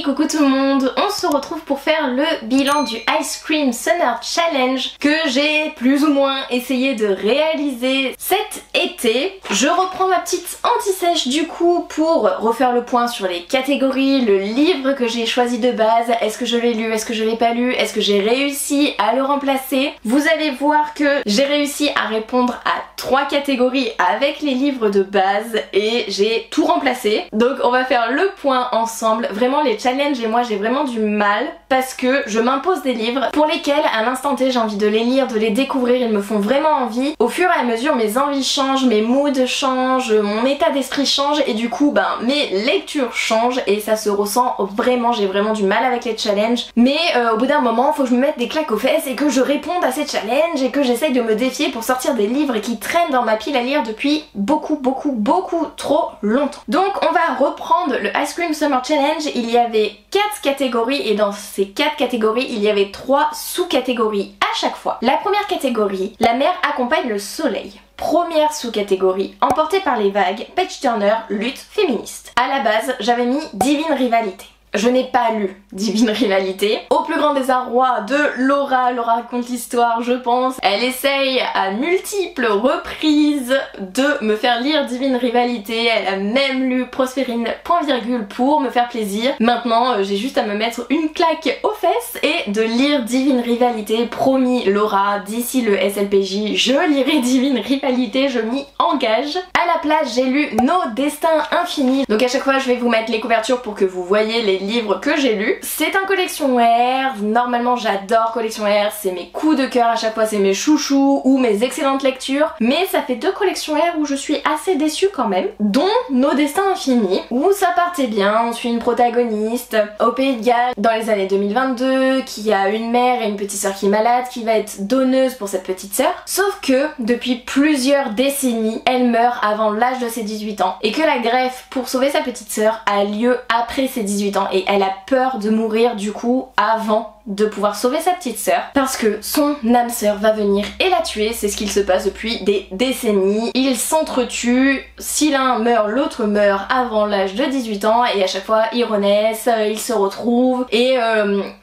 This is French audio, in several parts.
coucou tout le monde, on se retrouve pour faire le bilan du Ice Cream Summer Challenge que j'ai plus ou moins essayé de réaliser cet été. Je reprends ma petite anti-sèche du coup pour refaire le point sur les catégories, le livre que j'ai choisi de base, est-ce que je l'ai lu, est-ce que je l'ai pas lu, est-ce que j'ai réussi à le remplacer. Vous allez voir que j'ai réussi à répondre à 3 catégories avec les livres de base et j'ai tout remplacé. Donc on va faire le point ensemble. Vraiment les challenges et moi j'ai vraiment du mal parce que je m'impose des livres pour lesquels à l'instant T j'ai envie de les lire, de les découvrir, ils me font vraiment envie. Au fur et à mesure mes envies changent, mes moods changent, mon état d'esprit change et du coup mes lectures changent et ça se ressent vraiment, j'ai vraiment du mal avec les challenges. Mais au bout d'un moment faut que je me mette des claques aux fesses et que je réponde à ces challenges et que j'essaye de me défier pour sortir des livres qui traînent dans ma pile à lire depuis beaucoup trop longtemps. Donc on va reprendre le Ice Cream Summer Challenge. Il y avait 4 catégories et dans ces 4 catégories il y avait 3 sous-catégories à chaque fois. La première catégorie, la mer accompagne le soleil. Première sous-catégorie, emportée par les vagues, Page Turner, lutte féministe. À la base j'avais mis Divine Rivalité. Je n'ai pas lu Divine Rivalité. Au plus grand désarroi de Laura, Laura raconte l'histoire je pense. Elle essaye à multiples reprises de me faire lire Divine Rivalité. Elle a même lu Prospérine point virgule pour me faire plaisir. Maintenant j'ai juste à me mettre une claque aux fesses et de lire Divine Rivalité. Promis Laura, d'ici le SLPJ je lirai Divine Rivalité, je m'y engage. À la place j'ai lu Nos Destins Infinis. Donc à chaque fois je vais vous mettre les couvertures pour que vous voyez les livres que j'ai lus. C'est un collection R, normalement j'adore collection R, c'est mes coups de cœur à chaque fois, c'est mes chouchous ou mes excellentes lectures, mais ça fait 2 collections R où je suis assez déçue quand même, dont Nos Destins Infinis, où ça partait bien, on suit une protagoniste au Pays de Galles dans les années 2022, qui a une mère et une petite sœur qui est malade, qui va être donneuse pour cette petite sœur, sauf que depuis plusieurs décennies, elle meurt avant l'âge de ses 18 ans, et que la greffe pour sauver sa petite sœur a lieu après ses 18 ans, et elle a peur de mourir du coup avant de pouvoir sauver sa petite sœur parce que son âme sœur va venir et la tuer. C'est ce qu'il se passe depuis des décennies. Ils s'entretuent, si l'un meurt l'autre meurt avant l'âge de 18 ans et à chaque fois ils renaissent, ils se retrouvent et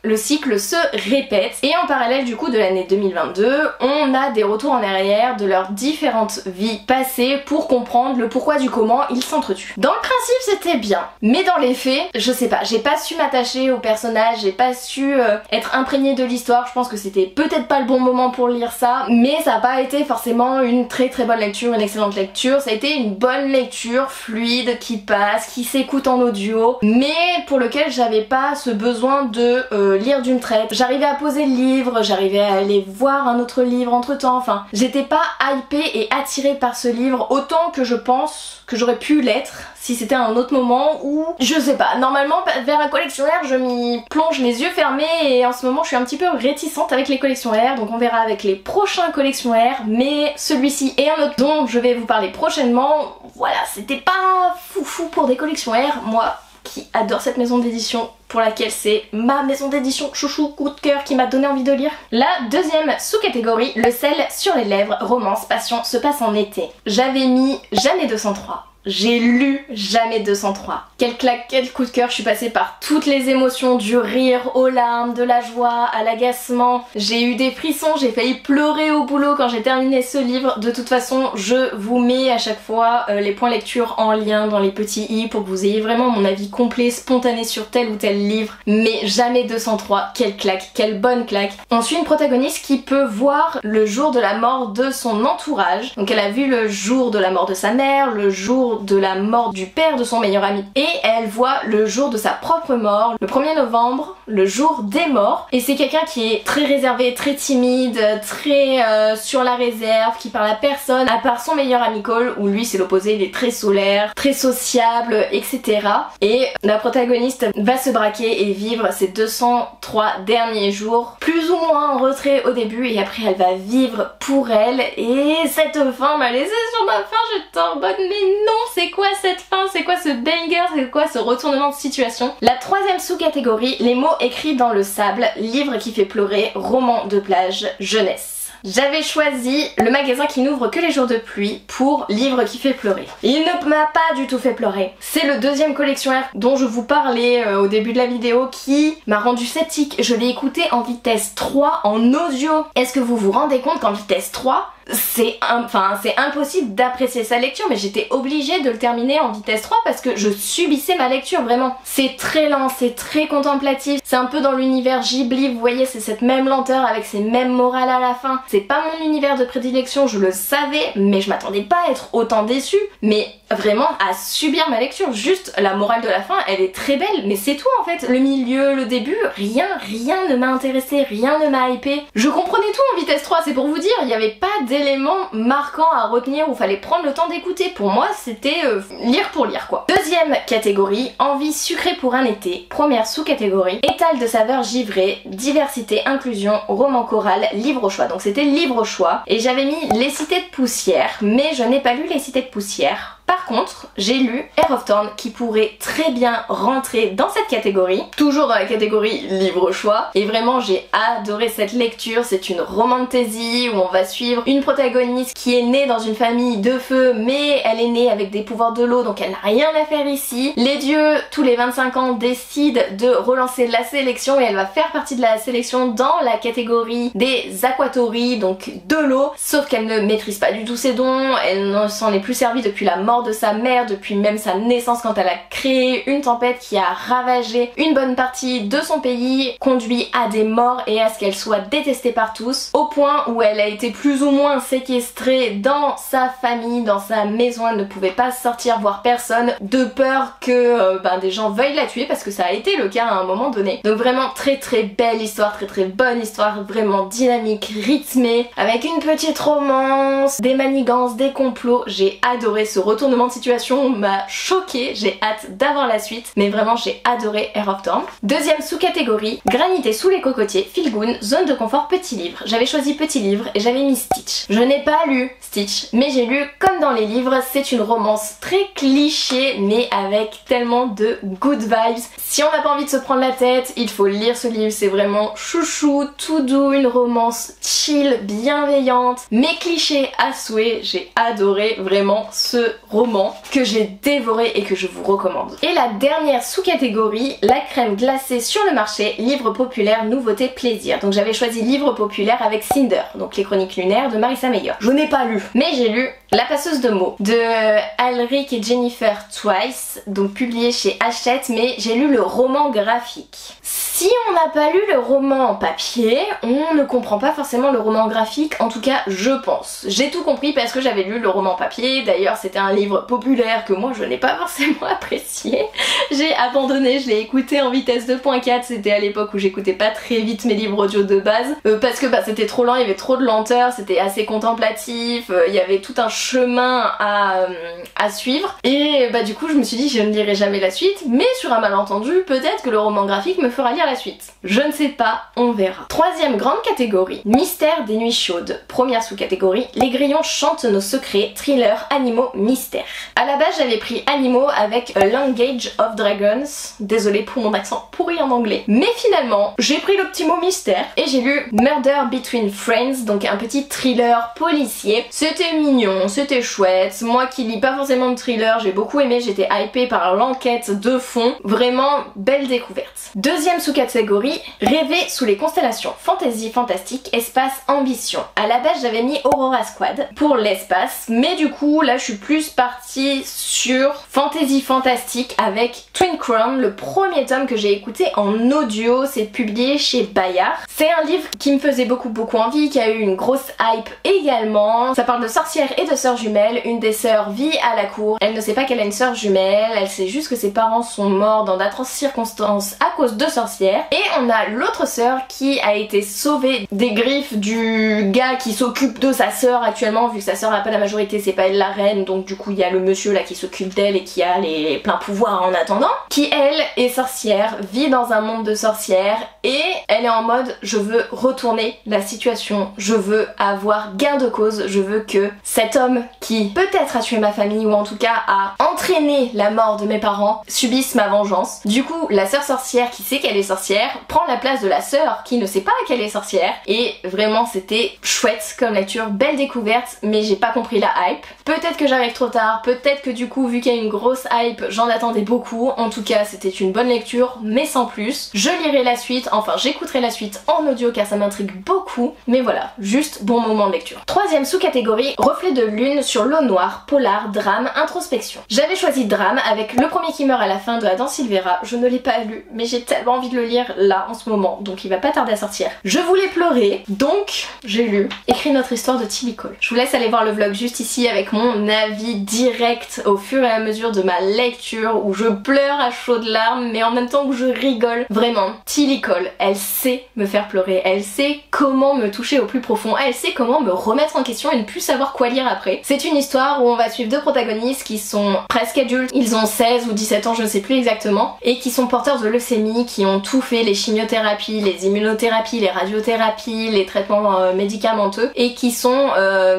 le cycle se répète. Et en parallèle du coup de l'année 2022 on a des retours en arrière de leurs différentes vies passées pour comprendre le pourquoi du comment ils s'entretuent. Dans le principe c'était bien, mais dans les faits je sais pas, j'ai pas su m'attacher au personnage, j'ai pas su être imprégnée de l'histoire. Je pense que c'était peut-être pas le bon moment pour lire ça, mais ça a pas été forcément une très bonne lecture, une excellente lecture. Ça a été une bonne lecture, fluide, qui passe, qui s'écoute en audio, mais pour lequel j'avais pas ce besoin de lire d'une traite. J'arrivais à poser le livre, j'arrivais à aller voir un autre livre entre temps, enfin j'étais pas hypée et attirée par ce livre autant que je pense que j'aurais pu l'être si c'était un autre moment où, je sais pas, normalement vers un collection R je m'y plonge les yeux fermés et en ce moment je suis un petit peu réticente avec les collections R, donc on verra avec les prochains collections R, mais celui-ci et un autre dont je vais vous parler prochainement, voilà, c'était pas foufou pour des collections R, moi qui adore cette maison d'édition pour laquelle c'est ma maison d'édition chouchou coup de cœur qui m'a donné envie de lire. La deuxième sous-catégorie, le sel sur les lèvres, romance, passion, se passe en été. J'avais mis Jamais 203. J'ai lu Jamais 203. Quelle claque, quel coup de cœur, je suis passée par toutes les émotions, du rire aux larmes, de la joie à l'agacement. J'ai eu des frissons, j'ai failli pleurer au boulot quand j'ai terminé ce livre. De toute façon, je vous mets à chaque fois les points lecture en lien dans les petits i pour que vous ayez vraiment mon avis complet, spontané sur tel ou tel livre. Mais Jamais 203, quelle claque, quelle bonne claque. On suit une protagoniste qui peut voir le jour de la mort de son entourage. Donc elle a vu le jour de la mort de sa mère, le jour de la mort du père de son meilleur ami et elle voit le jour de sa propre mort, le 1er novembre, le jour des morts, et c'est quelqu'un qui est très réservé, très timide, très sur la réserve, qui parle à personne à part son meilleur ami Cole où lui c'est l'opposé, il est très solaire, très sociable, etc. Et la protagoniste va se braquer et vivre ses 203 derniers jours plus ou moins en retrait au début et après elle va vivre pour elle et cette fin m'a laissé sur ma faim, j'étais en mode mais non, c'est quoi cette fin, c'est quoi ce banger, c'est quoi ce retournement de situation. La troisième sous-catégorie, les mots écrits dans le sable, livre qui fait pleurer, roman de plage, jeunesse. j'avais choisi le magasin qui n'ouvre que les jours de pluie pour Livre qui fait pleurer. Il ne m'a pas du tout fait pleurer. C'est le deuxième collection R dont je vous parlais au début de la vidéo qui m'a rendu sceptique. Je l'ai écouté en vitesse 3 en audio. Est-ce que vous vous rendez compte qu'en vitesse 3, c'est impossible d'apprécier sa lecture, mais j'étais obligée de le terminer en vitesse 3 parce que je subissais ma lecture, vraiment. C'est très lent, c'est très contemplatif, c'est un peu dans l'univers Ghibli, vous voyez, c'est cette même lenteur avec ces mêmes morales à la fin. C'est pas mon univers de prédilection, je le savais, mais je m'attendais pas à être autant déçue, mais vraiment à subir ma lecture. Juste la morale de la fin, elle est très belle, mais c'est tout en fait. Le milieu, le début, rien ne m'a intéressé, rien ne m'a hypé. Je comprenais tout en vitesse 3, c'est pour vous dire, il n'y avait pas d'éléments marquants à retenir où fallait prendre le temps d'écouter. Pour moi, c'était lire pour lire quoi. Deuxième catégorie, envie sucrée pour un été. Première sous-catégorie, étal de saveurs givrées, diversité, inclusion, roman choral, livre au choix. Donc c'était livre au choix. Et j'avais mis Les Cités de Poussière, mais je n'ai pas lu Les Cités de Poussière. Par contre, j'ai lu Heart of Thorn qui pourrait très bien rentrer dans cette catégorie, toujours dans la catégorie livre au choix, et vraiment j'ai adoré cette lecture. C'est une romantasy où on va suivre une protagoniste qui est née dans une famille de feu, mais elle est née avec des pouvoirs de l'eau, donc elle n'a rien à faire ici. Les dieux, tous les 25 ans, décident de relancer la sélection et elle va faire partie de la sélection dans la catégorie des aquatories, donc de l'eau, sauf qu'elle ne maîtrise pas du tout ses dons, elle ne s'en est plus servie depuis la mort de sa mère, depuis même sa naissance, quand elle a créé une tempête qui a ravagé une bonne partie de son pays, conduit à des morts et à ce qu'elle soit détestée par tous, au point où elle a été plus ou moins séquestrée dans sa famille, dans sa maison. Elle ne pouvait pas sortir voir personne de peur que des gens veuillent la tuer, parce que ça a été le cas à un moment donné. Donc vraiment très belle histoire, très bonne histoire, vraiment dynamique, rythmée, avec une petite romance, des manigances, des complots. J'ai adoré ce retournement de situation, m'a choquée, j'ai hâte d'avoir la suite, mais vraiment j'ai adoré Heart of Thorn. Deuxième sous-catégorie, granité sous les cocotiers, feel good, zone de confort, petit livre. J'avais choisi petit livre et j'avais mis Stitch. Je n'ai pas lu Stitch, mais j'ai lu comme dans les livres. C'est une romance très cliché, mais avec tellement de good vibes. Si on n'a pas envie de se prendre la tête, il faut lire ce livre. C'est vraiment chouchou, tout doux, une romance chill, bienveillante, mais cliché à souhait. J'ai adoré vraiment ce roman que j'ai dévoré et que je vous recommande. Et la dernière sous-catégorie, la crème glacée sur le marché, livre populaire, nouveauté, plaisir. Donc j'avais choisi livre populaire avec Cinder, donc les chroniques lunaires de Marissa Meyer. Je n'ai pas lu, mais j'ai lu La passeuse de mots de Alric et Jennifer Twice, donc publié chez Hachette, mais j'ai lu le roman graphique. Si on n'a pas lu le roman en papier, on ne comprend pas forcément le roman graphique, en tout cas je pense. J'ai tout compris parce que j'avais lu le roman papier, d'ailleurs c'était un livre populaire que moi je n'ai pas forcément apprécié. J'ai abandonné, je l'ai écouté en vitesse 2.4, c'était à l'époque où j'écoutais pas très vite mes livres audio de base, parce que c'était trop lent, il y avait trop de lenteur, c'était assez contemplatif, il y avait tout un chemin à suivre, et du coup je me suis dit je ne lirai jamais la suite, mais sur un malentendu, peut-être que le roman graphique me fera lire la suite. Je ne sais pas, on verra. Troisième grande catégorie, mystère des nuits chaudes. Première sous-catégorie, les grillons chantent nos secrets, thriller, animaux, mystère. À la base j'avais pris animaux avec A Language of Dragons, désolée pour mon accent pourri en anglais, mais finalement j'ai pris le petit mot mystère et j'ai lu Murder Between Friends, donc un petit thriller policier. C'était mignon, c'était chouette, moi qui lis pas forcément de thriller, j'ai beaucoup aimé, j'étais hypée par l'enquête de fond, vraiment belle découverte. Deuxième sous-catégorie, rêver sous les constellations, fantasy, fantastique, espace, ambition. À la base j'avais mis Aurora Squad pour l'espace, mais du coup là je suis plus partie sur fantasy, fantastique avec Twin Crown, le premier tome que j'ai écouté en audio, c'est publié chez Bayard. C'est un livre qui me faisait beaucoup envie, qui a eu une grosse hype également. Ça parle de sorcières et de sœurs jumelles, une des sœurs vit à la cour, elle ne sait pas qu'elle a une sœur jumelle, elle sait juste que ses parents sont morts dans d'atroces circonstances à cause de sorcières, et on a l'autre sœur qui a été sauvée des griffes du gars qui s'occupe de sa sœur actuellement, vu que sa sœur n'a pas la majorité, c'est pas elle la reine, donc du coup il y a le monsieur là qui s'occupe d'elle et qui a les pleins pouvoirs en attendant, qui elle est sorcière, vit dans un monde de sorcières, et elle est en mode je veux retourner la situation, je veux avoir gain de cause, je veux que cet homme qui peut-être a tué ma famille, ou en tout cas a entraîné la mort de mes parents subisse ma vengeance. Du coup, la sœur sorcière qui sait qu'elle est sorcière prend la place de la sœur qui ne sait pas qu'elle est sorcière. Et vraiment, c'était chouette comme lecture, belle découverte, mais j'ai pas compris la hype. Peut-être que j'arrive trop tard, peut-être que du coup, vu qu'il y a une grosse hype, j'en attendais beaucoup. En tout cas, c'était une bonne lecture, mais sans plus. Je lirai la suite, enfin j'écouterai la suite en audio car ça m'intrigue beaucoup. Mais voilà, juste bon moment de lecture. Troisième sous-catégorie, reflet de lune sur l'eau noire, polar, drame, introspection. J'avais choisi drame avec Le premier qui meurt à la fin de Adam Silvera. Je ne l'ai pas lu, mais j'ai tellement envie de le lire là en ce moment, donc il va pas tarder à sortir. Je voulais pleurer, donc j'ai lu Écrit notre histoire de Tilly Cole. Je vous laisse aller voir le vlog juste ici avec mon avis direct au fur et à mesure de ma lecture, où je pleure à chaudes larmes mais en même temps où je rigole. Vraiment, Tilly Cole, elle sait me faire pleurer, elle sait comment me toucher au plus profond, elle sait comment me remettre en question et ne plus savoir quoi lire après. C'est une histoire où on va suivre deux protagonistes qui sont presque adultes, ils ont 16 ou 17 ans, je ne sais plus exactement, et qui sont porteurs de leucémie, qui ont tout fait, les chimiothérapies, les immunothérapies, les radiothérapies, les traitements médicamenteux, et qui sont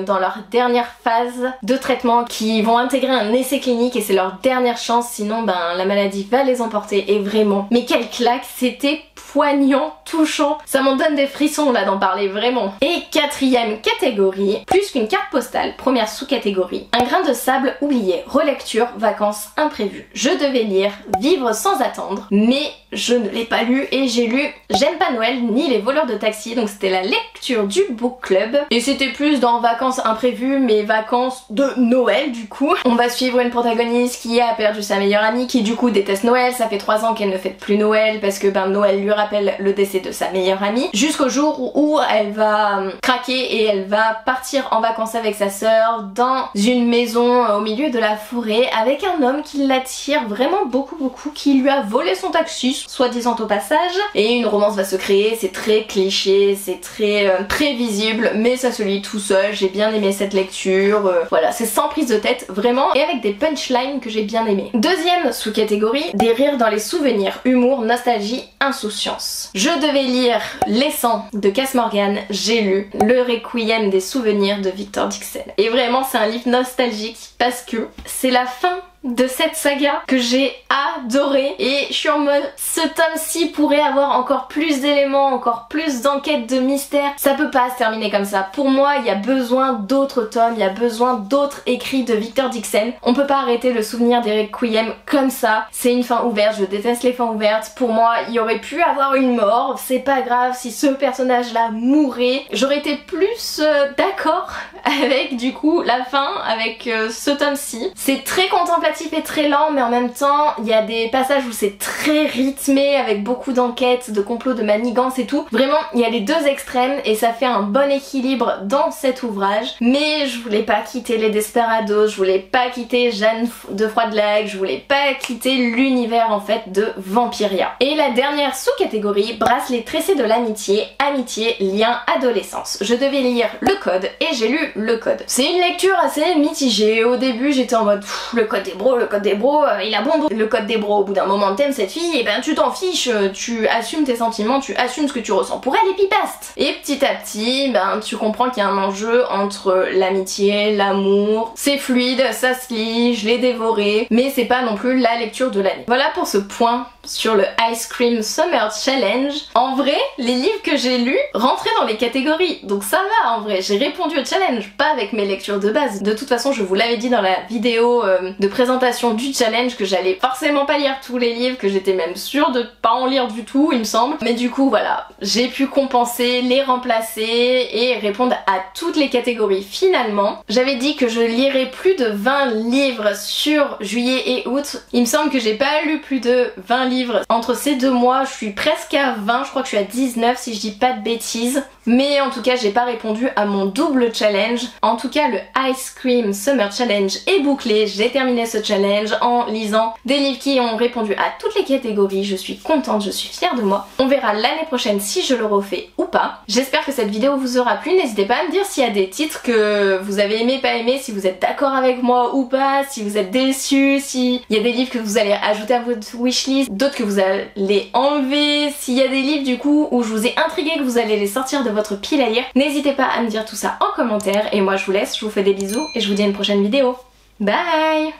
dans leur dernière phase de traitement, qui vont intégrer un essai clinique et c'est leur dernière chance, sinon ben la maladie va les emporter. Et vraiment, mais quelle claque, c'était poignant, touchant, ça m'en donne des frissons là d'en parler, vraiment. Et quatrième catégorie, plus qu'une carte postale, première sous-catégorie, un grain de sable oublié, relecture, vacances imprévues. Je devais lire Vivre sans attendre, mais je ne l'ai pas lu et j'ai lu J'aime pas Noël ni les voleurs de taxi, donc c'était la lecture du book club et c'était plus dans vacances imprévues mais vacances de Noël du coup. On va suivre une protagoniste qui a perdu sa meilleure amie, qui du coup déteste Noël, ça fait 3 ans qu'elle ne fête plus Noël parce que ben Noël lui rappelle le décès de sa meilleure amie, jusqu'au jour où elle va craquer et elle va partir en vacances avec sa sœur dans une maison au milieu de la forêt avec un homme qui l'attire vraiment beaucoup, qui lui a volé son taxi, soi-disant au passage, et une romance va se créer. C'est très cliché, c'est très prévisible, mais ça se lit tout seul. J'ai bien aimé cette lecture, voilà, c'est sans prise de tête vraiment, et avec des punchlines que j'ai bien aimé. Deuxième sous-catégorie, des rires dans les souvenirs, humour, nostalgie, insouciance. Je devais lire Les 100 de Cass Morgan, j'ai lu Le Requiem des souvenirs de Victor Dixon. Et vraiment c'est un livre nostalgique parce que c'est la fin de cette saga que j'ai adoré et je suis en mode ce tome-ci pourrait avoir encore plus d'éléments, encore plus d'enquêtes, de mystères. Ça peut pas se terminer comme ça. Pour moi, il y a besoin d'autres tomes, il y a besoin d'autres écrits de Victor Dixon. On peut pas arrêter le souvenir des Requiem comme ça. C'est une fin ouverte, je déteste les fins ouvertes. Pour moi, il y aurait pu avoir une mort, c'est pas grave si ce personnage-là mourait. J'aurais été plus d'accord avec du coup la fin, avec ce tome-ci. C'est très contemplatif et très lent, mais en même temps il y a des passages où c'est très rythmé avec beaucoup d'enquêtes, de complots, de manigances et tout. Vraiment il y a les deux extrêmes et ça fait un bon équilibre dans cet ouvrage. Mais je voulais pas quitter les Desperados, je voulais pas quitter Jeanne de Froidelac, je voulais pas quitter l'univers en fait de Vampiria. Et la dernière sous-catégorie, bracelet tressé de l'amitié, amitié, lien, adolescence. Je devais lire Le Code et j'ai lu Le Code. C'est une lecture assez mitigée. Au début j'étais en mode le Code des bros, le Code des bros, il a bon le Code des bros. Au bout d'un moment t'aimes cette fille et ben tu t'en fiches, tu assumes tes sentiments, tu assumes ce que tu ressens pour elle et puis basta. Et petit à petit ben tu comprends qu'il y a un enjeu entre l'amitié, l'amour, c'est fluide, ça se lit, je l'ai dévoré, mais c'est pas non plus la lecture de l'année. Voilà pour ce point sur le Ice Cream Summer Challenge. En vrai, les livres que j'ai lus rentraient dans les catégories, donc ça va en vrai, j'ai répondu au challenge, pas avec mes lectures de base. De toute façon, je vous l'avais dit dans la vidéo de présentation du challenge que j'allais forcément pas lire tous les livres, que j'étais même sûre de pas en lire du tout, il me semble. Mais du coup, voilà, j'ai pu compenser, les remplacer et répondre à toutes les catégories finalement. J'avais dit que je lirais plus de 20 livres sur juillet et août. Il me semble que j'ai pas lu plus de 20 livres entre ces 2 mois, je suis presque à 20, je crois que je suis à 19 si je dis pas de bêtises. Mais en tout cas j'ai pas répondu à mon double challenge. En tout cas le Ice Cream Summer Challenge est bouclé, j'ai terminé ce challenge en lisant des livres qui ont répondu à toutes les catégories. Je suis contente, je suis fière de moi. On verra l'année prochaine si je le refais ou pas. J'espère que cette vidéo vous aura plu, n'hésitez pas à me dire s'il y a des titres que vous avez aimé, pas aimé, si vous êtes d'accord avec moi ou pas, si vous êtes déçus, s'il y a des livres que vous allez ajouter à votre wishlist, d'autres que vous allez enlever, s'il y a des livres du coup où je vous ai intrigué que vous allez les sortir de votre pile à lire. N'hésitez pas à me dire tout ça en commentaire et moi je vous laisse, je vous fais des bisous et je vous dis à une prochaine vidéo. Bye!